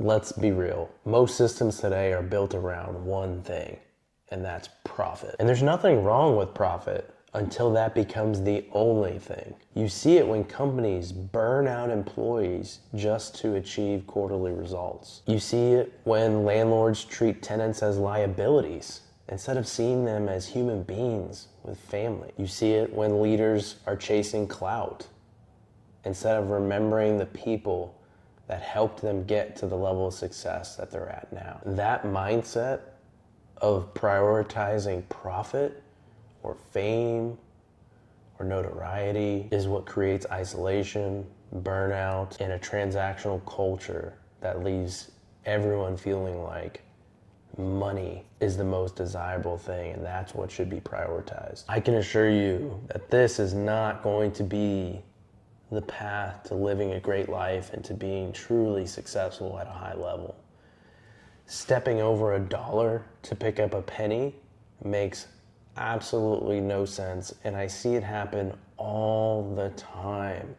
Let's be real. Most systems today are built around one thing, and that's profit. And there's nothing wrong with profit until that becomes the only thing. You see it when companies burn out employees just to achieve quarterly results. You see it when landlords treat tenants as liabilities instead of seeing them as human beings with family. You see it when leaders are chasing clout instead of remembering the people that helped them get to the level of success that they're at now. That mindset of prioritizing profit or fame or notoriety is what creates isolation, burnout, and a transactional culture that leaves everyone feeling like money is the most desirable thing, and that's what should be prioritized. I can assure you that this is not going to be the path to living a great life and to being truly successful at a high level. Stepping over $1 to pick up a penny makes absolutely no sense, and I see it happen all the time.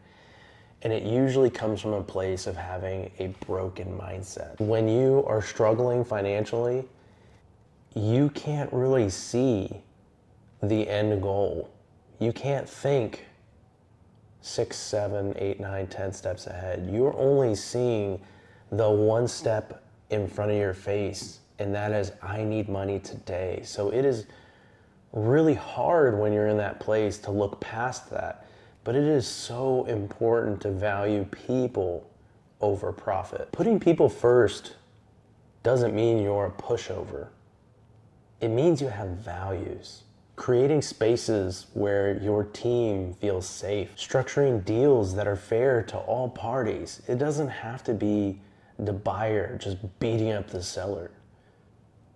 And it usually comes from a place of having a broken mindset. When you are struggling financially, you can't really see the end goal. You can't think 6, 7, 8, 9, 10 steps ahead. You're only seeing the one step in front of your face, and that is, I need money today. So it is really hard when you're in that place to look past that. But it is so important to value people over profit. Putting people first doesn't mean you're a pushover. It means you have values. Creating spaces where your team feels safe. Structuring deals that are fair to all parties. It doesn't have to be the buyer just beating up the seller.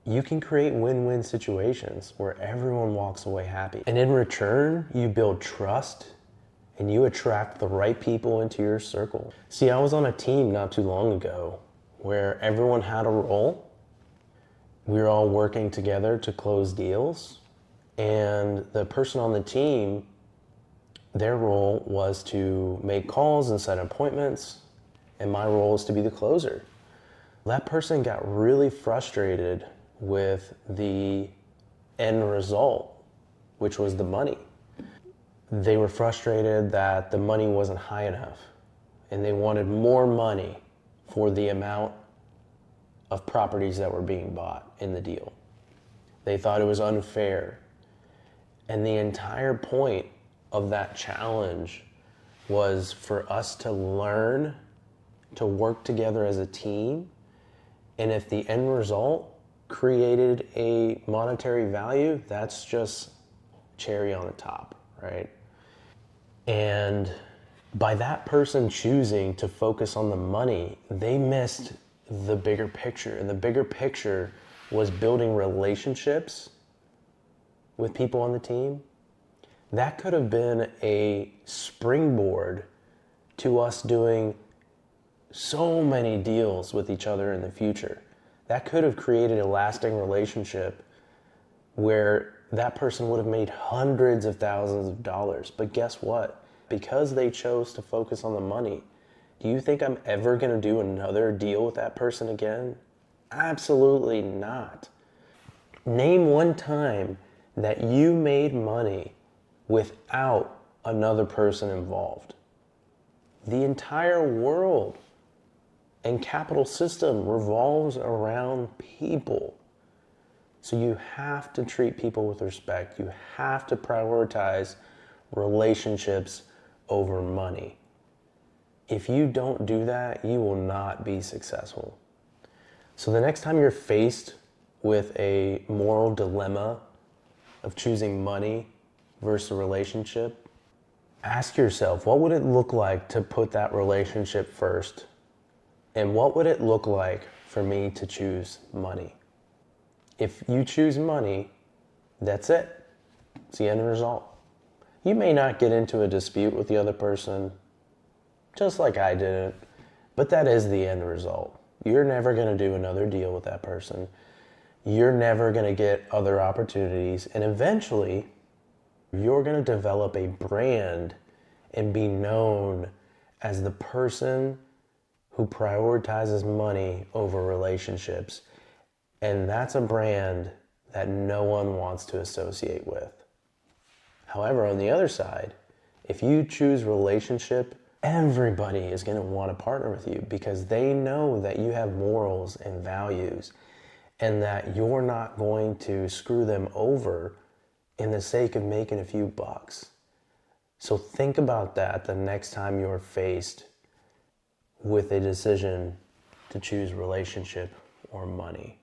You can create win-win situations where everyone walks away happy. And in return, you build trust and you attract the right people into your circle. See, I was on a team not too long ago where everyone had a role. We were all working together to close deals. And the person on the team, their role was to make calls and set appointments, and my role was to be the closer. That person got really frustrated with the end result, which was the money. They were frustrated that the money wasn't high enough, and they wanted more money for the amount of properties that were being bought in the deal. They thought it was unfair. And the entire point of that challenge was for us to learn to work together as a team. And if the end result created a monetary value, that's just cherry on the top, right? And by that person choosing to focus on the money, they missed the bigger picture. And the bigger picture was building relationships with people on the team. That could have been a springboard to us doing so many deals with each other in the future. That could have created a lasting relationship where that person would have made hundreds of thousands of dollars. But guess what? Because they chose to focus on the money, do you think I'm ever gonna do another deal with that person again? Absolutely not. Name one time that you made money without another person involved. The entire world and capital system revolves around people. So you have to treat people with respect. You have to prioritize relationships over money. If you don't do that, you will not be successful. So the next time you're faced with a moral dilemma of choosing money versus a relationship, ask yourself, what would it look like to put that relationship first? And what would it look like for me to choose money? If you choose money, that's it. It's the end result. You may not get into a dispute with the other person, just like I didn't, but that is the end result. You're never going to do another deal with that person. You're never going to get other opportunities, and eventually you're going to develop a brand and be known as the person who prioritizes money over relationships. And that's a brand that no one wants to associate with. However, on the other side, if you choose relationship, everybody is going to want to partner with you because they know that you have morals and values and that you're not going to screw them over in the sake of making a few bucks. So think about that the next time you're faced with a decision to choose relationship or money.